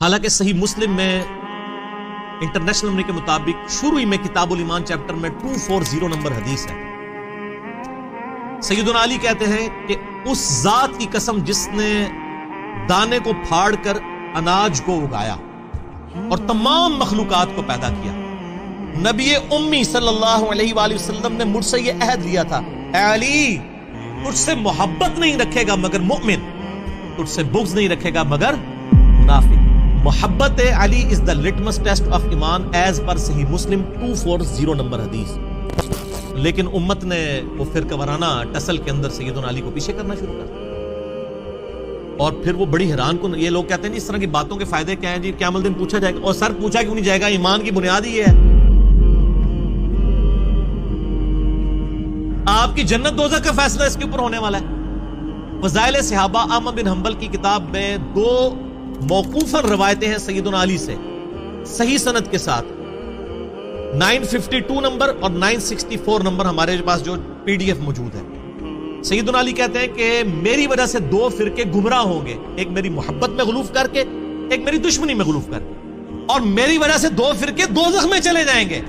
حالانکہ صحیح مسلم میں انٹرنیشنل نمبر کے مطابق شروع میں کتاب الایمان چیپٹر میں 240 نمبر حدیث ہے. سیدنا علی کہتے ہیں کہ اس ذات کی قسم جس نے دانے کو پھاڑ کر اناج کو اگایا اور تمام مخلوقات کو پیدا کیا. نبی امی صلی اللہ علیہ وآلہ وسلم نے مجھ سے یہ عہد لیا تھا، اے علی تجھ سے محبت نہیں رکھے گا مگر مؤمن، تجھ سے بغض نہیں رکھے گا مگر منافق. محبت علی از دا لٹمس ٹیسٹ آف ایمان ایز پر صحیح مسلم 240 نمبر حدیث. لیکن امت نے وہ فرقہ وارانہ ٹسل کے اندر سیدنا علی کو پیچھے کرنا شروع کر، اور پھر وہ بڑی حیران کن. یہ لوگ کہتے ہیں اس طرح کی باتوں کے فائدے کیا ہیں جی؟ قیامت دن پوچھا جائے گا. اور سر پوچھا کیوں نہیں جائے گا؟ ایمان کی بنیاد ہی یہ ہے. آپ کی جنت دوزخ کا فیصلہ اس کے اوپر ہونے والا ہے. فضائل صحابہ احمد بن حنبل کی کتاب میں 2 موقوفاً روایتیں ہیں سیدنا علی سے صحیح سند کے ساتھ. 952 نمبر اور 964 نمبر ہمارے پاس جو PDF موجود ہے. سیدنا علی کہتے ہیں کہ میری وجہ سے 2 فرقے گمراہ ہوں گے، ایک میری محبت میں غلوف کر کے، ایک میری دشمنی میں غلوف کر کے. اور میری وجہ سے 2 فرقے دوزخ میں چلے جائیں گے،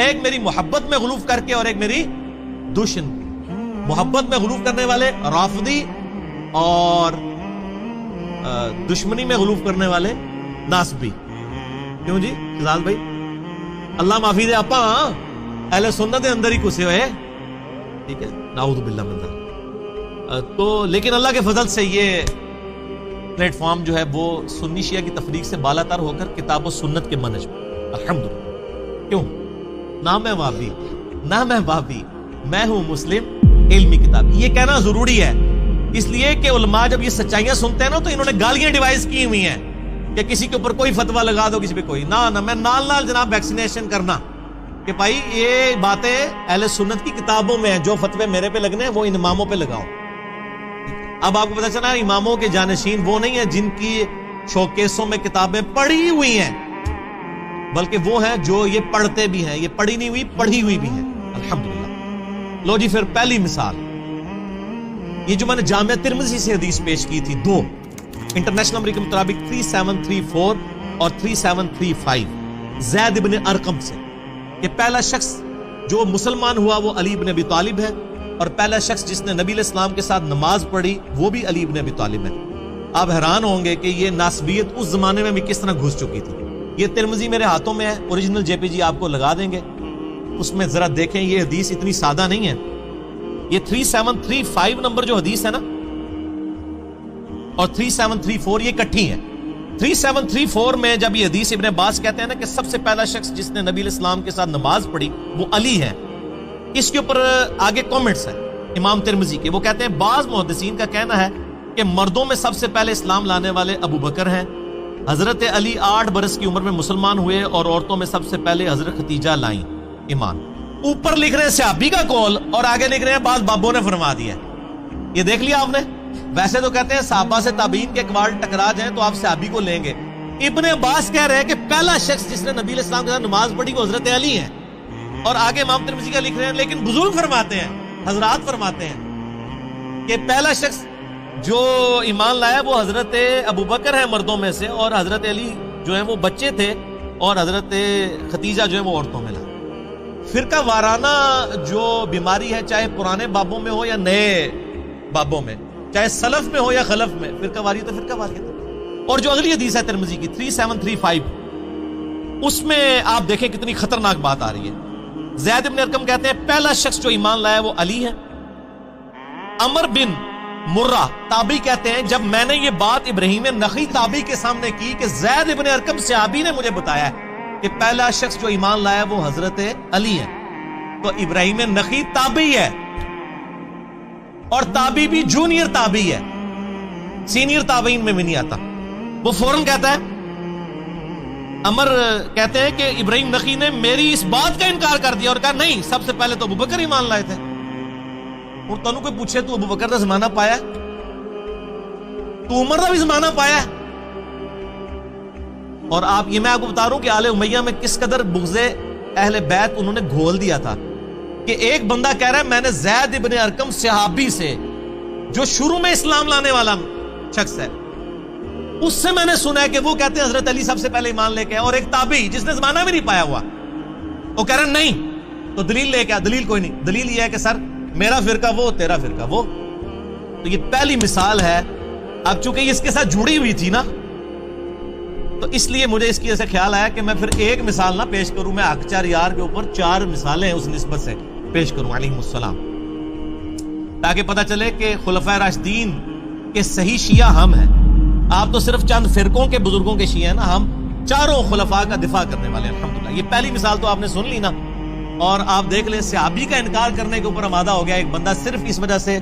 ایک میری محبت میں غلوف کر کے اور ایک میری دشمنی. محبت میں غلوف کرنے والے رافضی اور دشمنی میں غلوف کرنے والے ناسبی. کیوں جی شہزاد بھائی؟ اللہ معافی دے آپا اہل سنت دے اندر ہی کسے ہوئے، ٹھیک ہے، نعوذ باللہ من ذلک. تو لیکن اللہ کے فضل سے یہ پلیٹ فارم جو ہے وہ سنی شیعہ کی تفریق سے بالا تر ہو کر کتاب و سنت کے منہج میں الحمدللہ. کیوں؟ نہ میں وہابی نہ میں وہابی، میں ہوں مسلم علمی کتاب. یہ کہنا ضروری ہے اس لیے کہ علماء جب یہ سچائیاں سنتے ہیں نا تو انہوں نے گالیاں ڈیوائز کی ہوئی ہیں کہ کسی کے اوپر کوئی فتویٰ لگا دو، کسی پہ کوئی نہ میں نال جناب ویکسینیشن کرنا کہ بھائی یہ باتیں اہل سنت کی کتابوں میں ہیں، جو فتوے میرے پہ لگنے ہیں وہ ان اماموں پہ لگاؤ. اب آپ کو پتہ چلا اماموں کے جانشین وہ نہیں ہیں جن کی شوکیسوں میں کتابیں پڑھی ہوئی ہیں، بلکہ وہ ہیں جو یہ پڑھتے بھی ہیں. یہ پڑھی نہیں ہوئی، پڑھی ہوئی بھی ہیں الحمدللہ. لو جی پھر پہلی مثال، یہ جو میں نے جامعہ ترمذی سے حدیث پیش کی تھی 2 انٹرنیشنل نمبر کے مطابق 3734 اور 3735 زید ابن ارقم سے کہ پہلا شخص جو مسلمان ہوا وہ علی ابن ابی طالب ہے، اور پہلا شخص جس نے نبی علیہ السلام کے ساتھ نماز پڑھی وہ بھی علی ابن ابی طالب ہے. آپ حیران ہوں گے کہ یہ ناسبیت اس زمانے میں بھی کس طرح گھس چکی تھی. یہ ترمذی میرے ہاتھوں میں ہے، اوریجنل JPG آپ کو لگا دیں گے، اس میں ذرا دیکھیں. یہ حدیث اتنی سادہ نہیں ہے. یہ 3735 نمبر جو حدیث ہے نا اور 3734 یہ کٹھی ہے. 3734 میں جب یہ حدیث ابن عباس کہتے ہیں نا کہ سب سے پہلا شخص جس نے نبی علیہ السلام کے ساتھ نماز پڑھی وہ علی ہے، اس کے اوپر آگے کومنٹس ہیں امام ترمذی کے. وہ کہتے ہیں بعض محدثین کا کہنا ہے کہ مردوں میں سب سے پہلے اسلام لانے والے ابو بکر ہیں. حضرت علی 8 برس کی عمر میں مسلمان ہوئے اور عورتوں میں سب سے پہلے حضرت ختیجہ لائیں ایمان. اوپر لکھ رہے ہیں صحابی کا قول اور آگے لکھ رہے ہیں بعض بابوں نے فرما دیا. یہ دیکھ لیا آپ نے؟ ویسے تو کہتے ہیں صحابہ سے تابعین کے اقوال ٹکرا جائیں تو آپ صحابی کو لیں گے. ابن عباس کہہ رہے ہیں کہ پہلا شخص جس نے نبی علیہ السلام کے ساتھ نماز پڑھی وہ حضرت علی ہیں، اور آگے امام ترمذی کا لکھ رہے ہیں. لیکن بزرگ فرماتے ہیں، حضرات فرماتے ہیں کہ پہلا شخص جو ایمان لایا وہ حضرت ابو بکر ہے مردوں میں سے، اور حضرت علی جو ہیں وہ بچے تھے، اور حضرت ختیجہ جو ہے وہ عورتوں میں لایا. فرقہ وارانہ جو بیماری ہے، چاہے پرانے بابوں میں ہو یا نئے بابوں میں، چاہے سلف میں ہو یا خلف میں، فرقہ واری تو فرقہ واری ہے. اور جو اگلی حدیث ہے ترمذی کی 3735 اس میں آپ دیکھیں کتنی خطرناک بات آ رہی ہے. زید بن ارقم کہتے ہیں پہلا شخص جو ایمان لایا وہ علی ہے. عمر بن مرہ تابعی کہتے ہیں جب میں نے یہ بات ابراہیم نخعی تابعی کے سامنے کی کہ زید بن ارقم صحابی نے مجھے بتایا ہے کہ پہلا شخص جو ایمان لایا وہ حضرت علی ہے، تو ابراہیم نخعی تابعی ہے، اور تابعی بھی جونیئر تابعی ہے، سینئر تابعین میں بھی نہیں آتا. وہ فوراً کہتا ہے، عمر کہتے ہیں کہ ابراہیم نخعی نے میری اس بات کا انکار کر دیا اور کہا نہیں، سب سے پہلے تو ابو بکر ایمان لائے تھے. اور تنوں کوئی پوچھے تو ابو بکر کا زمانہ پایا ہے؟ تو عمر کا بھی زمانہ پایا ہے؟ اور یہ میں آپ کو بتا رہا ہوں کہ آل امیہ میں کس قدر بغض اہل بیت انہوں نے گھول دیا تھا کہ ایک بندہ کہہ رہا ہے میں نے زید ابن ارقم صحابی سے جو شروع میں اسلام لانے والا شخص ہے، اس سے میں نے سنا ہے کہ وہ کہتے ہیں حضرت علی سب سے پہلے ایمان لے کے آئے، اور ایک تابعی جس نے زمانہ بھی نہیں پایا ہوا وہ کہہ رہے نہیں، تو دلیل لے کے آ، دلیل کوئی نہیں، دلیل یہ ہے کہ سر میرا فرقہ وہ تیرا فرقہ وہ. تو یہ پہلی مثال ہے. اب چونکہ یہ اس کے ساتھ جڑی ہوئی تھی نا، تو اس لیے مجھے اس کی ایسے خیال آیا کہ میں پھر ایک مثال نہ پیش کروں، میں حق یار کے اوپر 4 مثالیں اس نسبت سے پیش کروں علیہ السلام، تاکہ پتہ چلے کہ خلفائے راشدین کے صحیح شیعہ ہم ہیں. آپ تو صرف چند فرقوں کے بزرگوں کے شیعہ ہیں نا، ہم چاروں خلفاء کا دفاع کرنے والے ہیں الحمدللہ. یہ پہلی مثال تو آپ نے سن لی نا، اور آپ دیکھ لیں صحابی کا انکار کرنے کے اوپر آمادہ ہو گیا ایک بندہ صرف اس وجہ سے،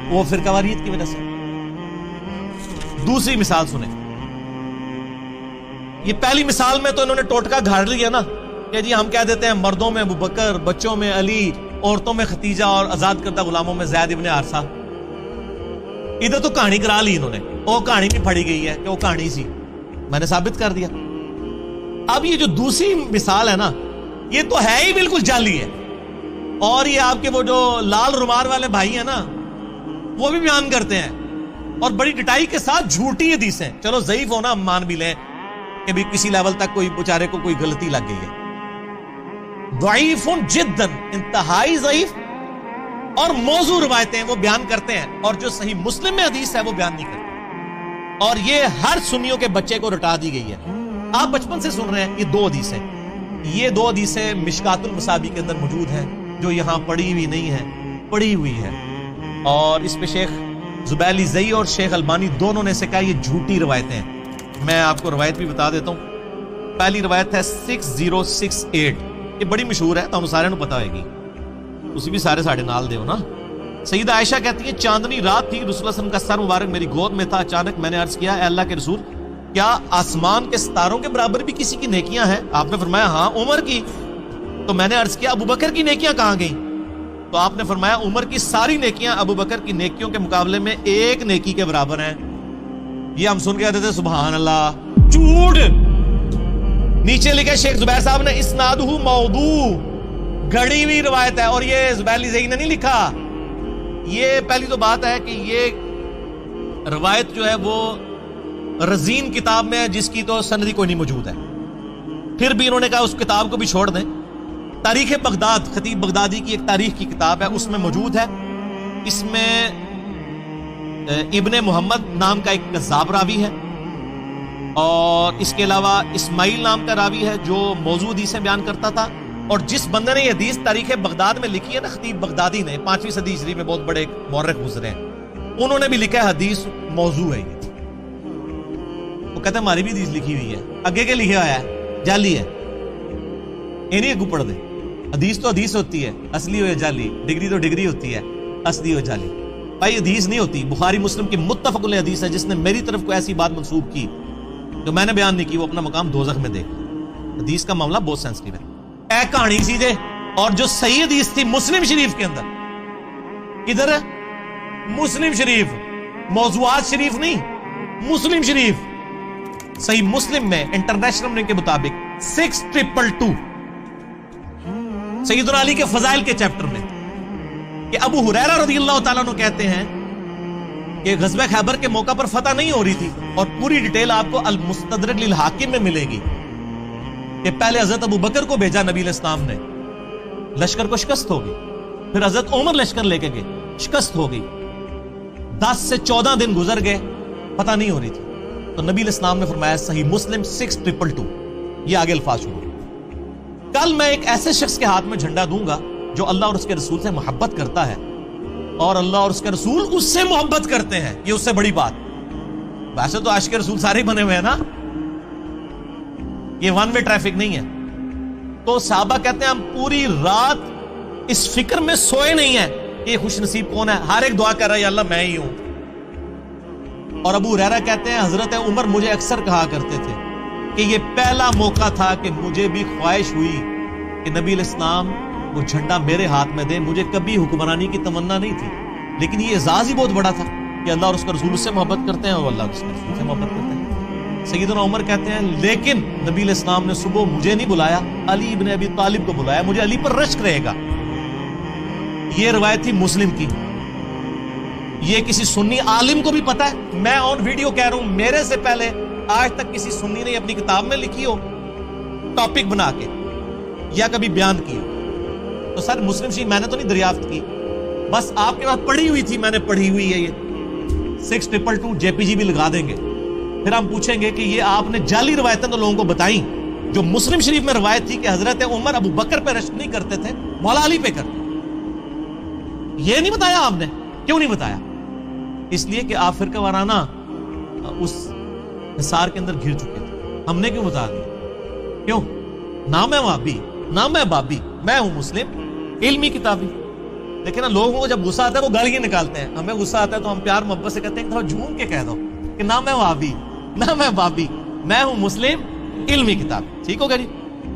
وہ فرقہ واریت کی وجہ سے. دوسری مثال سنیں. یہ پہلی مثال میں تو انہوں نے ٹوٹکا گھاڑ لیا نا کہ جی ہم کہہ دیتے ہیں مردوں میں ابوبکر، بچوں میں علی، عورتوں میں ختیجہ اور آزاد کردہ غلاموں میں زید ابن حارثہ. ادھر تو کہانی کرا لی انہوں نے، وہ کہانی بھی پڑھی گئی ہے کہ وہ کہانی سی، میں نے ثابت کر دیا. اب یہ جو دوسری مثال ہے نا، یہ تو ہے ہی بالکل جعلی ہے. اور یہ آپ کے وہ جو لال رومال والے بھائی ہیں نا، وہ بھی بیان کرتے ہیں اور بڑی ڈٹائی کے ساتھ جھوٹی حدیثیں. چلو ضعیف ہونا ہم مان بھی لیں کہ بھی کسی لیول تک کوئی بیچارے کو کوئی غلطی لگ گئی ہے. ضعیف جدا، انتہائی ضعیف اور موضوع روایتیں وہ بیان کرتے ہیں، اور جو صحیح مسلم میں حدیث ہے وہ بیان نہیں کرتے. اور یہ ہر سنیوں کے بچے کو رٹا دی گئی ہے. آپ بچپن سے سن رہے ہیں. یہ 2 حدیثیں، یہ 2 حدیثیں مشکات المصابی کے اندر موجود ہیں، جو یہاں پڑھی ہوئی نہیں ہے، پڑھی ہوئی ہے. اور اس پہ شیخ زبیلی زئی اور شیخ البانی دونوں نے سے کہا یہ جھوٹی روایتیں ہیں. میں آپ کو روایت بھی بتا دیتا ہوں. پہلی روایت ہے 6068، یہ بڑی مشہور ہے، تو ہم سارے نو پتا ہوئے گی، اسی بھی سارے ساڑھے نال دے ہو نا. سیدہ عائشہ کہتی ہے چاندنی رات تھی، رسول اللہ صلی اللہ علیہ وسلم کا سر مبارک میری گود میں تھا. اچانک میں نے عرض کیا اے اللہ کے رسول، کیا آسمان کے ستاروں کے برابر بھی کسی کی نیکیاں ہیں؟ آپ نے فرمایا ہاں عمر کی. تو میں نے عرض کیا ابو بکر کی نیکیاں کہاں گئیں؟ تو آپ نے فرمایا عمر کی ساری نیکیاں ابو بکر کی نیکیوں کے مقابلے میں ایک نیکی کے برابر ہیں. یہ ہم سن کے کہتے تھے سبحان اللہ، جھوٹ. نیچے لکھے شیخ زبیر صاحب نے اسنادہ موضوع، گھڑی ہوئی روایت ہے. اور یہ زبیر زئی نے نہیں لکھا. یہ پہلی تو بات ہے کہ یہ روایت جو ہے وہ رزین کتاب میں ہے، جس کی تو سندی کوئی نہیں موجود ہے. پھر بھی انہوں نے کہا اس کتاب کو بھی چھوڑ دیں. تاریخ بغداد، خطیب بغدادی کی ایک تاریخ کی کتاب ہے، اس میں موجود ہے. اس میں ابن محمد نام کا ایک کذاب راوی ہے، اور اس کے علاوہ اسماعیل نام کا راوی ہے جو موضوع حدیثیں بیان کرتا تھا. اور جس بندے نے یہ حدیث تاریخ بغداد میں لکھی ہے نا، خطیب بغدادی نے، 5ویں صدی ہجری میں بہت بڑے مورخ گزرے ہیں، انہوں نے بھی لکھا ہے حدیث موضوع ہے. یہ وہ کہتے ہیں ہماری بھی حدیث لکھی ہوئی ہے، اگے کے لکھا ہوا ہے، جعلی ہے. یہ نہیں اگو پڑھ دے. حدیث تو حدیث ہوتی ہے، اصلی ہو یا جعلی. ڈگری تو ڈگری ہوتی ہے، اصلی ہو جعلی. بھائی حدیث نہیں ہوتی. بخاری مسلم کی متفق علیہ حدیث ہے. جس نے میری طرف کوئی ایسی بات منسوب کی جو میں نے بیان نہیں کی، وہ اپنا مقام دوزخ میں دیکھ. حدیث کا معاملہ بہت سینسٹیو ہے. اے کہانی سی جے. اور جو صحیح حدیث تھی مسلم شریف کے اندر، کدھر ہے؟ مسلم شریف، موضوعات شریف نہیں، مسلم شریف. صحیح مسلم میں انٹرنیشنل نمبر کے مطابق 6222 سیدنا علی کے فضائل کے چیپٹر میں، کہ ابو ہریرہ رضی اللہ تعالیٰ عنہ کہتے ہیں کہ غزوہ خیبر کے موقع پر فتح نہیں ہو رہی تھی. اور پوری ڈیٹیل آپ کو المستدرک للحاکم میں ملے گی کہ پہلے حضرت ابو بکر کو بھیجا نبی علیہ السلام نے، لشکر کو شکست ہو گئی. پھر حضرت عمر لشکر لے کے گئے، شکست ہو گئی. 10 سے 14 دن گزر گئے، فتح نہیں ہو رہی تھی. تو نبی علیہ السلام نے فرمایا، صحیح مسلم 6222، یہ آگے الفاظ شروع. کل میں ایک ایسے شخص کے ہاتھ میں جھنڈا دوں گا جو اللہ اور اس کے رسول سے محبت کرتا ہے، اور اللہ اور اس کے رسول اس سے محبت کرتے ہیں. یہ اس سے بڑی بات. ویسے تو عاشق رسول سارے ہی بنے ہوئے ہیں نا، یہ ون وے ٹریفک نہیں ہے. تو صحابہ کہتے ہیں ہم پوری رات اس فکر میں سوئے نہیں ہیں کہ یہ خوش نصیب کون ہے. ہر ایک دعا کر رہا ہے یا اللہ میں ہی ہوں. اور ابو ہریرہ کہتے ہیں حضرت عمر مجھے اکثر کہا کرتے تھے کہ یہ پہلا موقع تھا کہ مجھے بھی خواہش ہوئی کہ نبی علیہ السلام وہ جھنڈا میرے ہاتھ میں دے. مجھے کبھی حکمرانی کی تمنا نہیں تھی، لیکن یہ اعزاز ہی بہت بڑا تھا کہ اللہ اور اس کا رسول اس سے محبت کرتے ہیں، اور اللہ اور اس کے رسول سے محبت کرتے ہیں. سیدنا عمر کہتے ہیں لیکن نبی علیہ السلام نے صبح مجھے نہیں بلایا، علی ابن ابی طالب کو بلایا. مجھے علی پر رشک رہے گا. یہ روایت تھی مسلم کی. یہ کسی سنی عالم کو بھی پتا ہے. میں آن ویڈیو کہہ رہا ہوں، میرے سے پہلے آج تک کسی سنی نے اپنی کتاب میں لکھی ہو ٹاپک بنا کے یا کبھی بیان کی ہو؟ تو سر مسلم شریف میں نے تو نہیں دریافت کی، بس آپ کے پاس پڑھی ہوئی تھی، میں نے پڑھی ہوئی ہے، یہ 6222 JPG بھی لگا دیں گے، پھر ہم پوچھیں گے کہ یہ آپ نے جعلی روایتیں تو لوگوں کو بتائیں، جو مسلم شریف میں روایت تھی کہ حضرت عمر ابو بکر پہ رشک نہیں کرتے تھے، مولا علی پہ کرتے، یہ نہیں بتایا آپ نے؟ کیوں نہیں بتایا؟ اس لیے کہ آپ فرقہ وارانہ اس حصار کے اندر گھر چکے تھے، ہم نے کیوں بتا دیا؟ کیوں؟ نہ میں وہابی، نہ میں بابی، میں ہوں مسلم علمی کتابی۔ لیکن لوگوں کو جب غصہ آتا ہے وہ گالیاں نکالتے ہیں، ہمیں غصہ آتا ہے تو ہم پیار محبت سے کہتے ہیں کہ تھوڑا جھوم کے کہہ دو کہ نہ میں وہابی، نہ میں بابی، میں ہوں مسلم علمی کتاب۔ ٹھیک ہوگا جی؟